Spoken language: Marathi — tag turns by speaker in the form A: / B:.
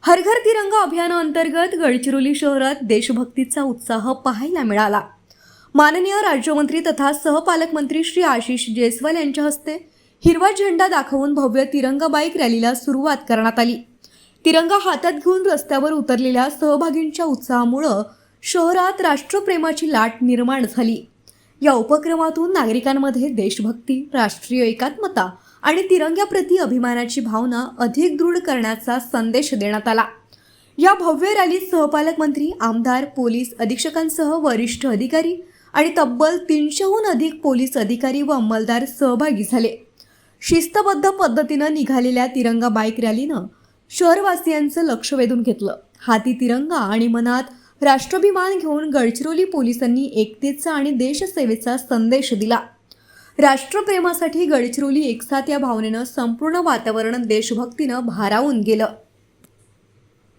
A: हर घर तिरंगा अभियानाअंतर्गत गडचिरोली शहरात देशभक्तीचा उत्साह पाहायला मिळाला। माननीय राज्यमंत्री तथा सहपालकमंत्री श्री आशिष जयस्वाल यांच्या हस्ते हिरवा झेंडा दाखवून भव्य तिरंगा बाईक रॅलीला सुरुवात करण्यात आली। तिरंगा हातात घेऊन रस्त्यावर उतरलेल्या सहभागींच्या उत्साहामुळे शहरात राष्ट्रप्रेमाची लाट निर्माण झाली। या उपक्रमातून नागरिकांमध्ये देशभक्ती, राष्ट्रीय एकात्मता आणि तिरंग्याप्रती अभिमानाची भावना अधिक दृढ करण्याचा संदेश देण्यात आला। या भव्य रॅलीत सहपालकमंत्री, आमदार, पोलीस अधीक्षकांसह वरिष्ठ अधिकारी आणि तब्बल 300हून अधिक पोलीस अधिकारी व अंमलदार सहभागी झाले। शिस्तबद्ध पद्धतीने निघालेल्या तिरंगा बाईक रॅलीनं शहरवासियांचं लक्ष वेधून घेतलं। हाती तिरंगा आणि मनात राष्ट्राभिमान घेऊन गडचिरोली पोलिसांनी एकतेचा आणि देशसेवेचा संदेश दिला। राष्ट्रप्रेमासाठी गडचिरोली एकसाथ या भावनेनं संपूर्ण वातावरण देशभक्तीनं भारावून गेलं।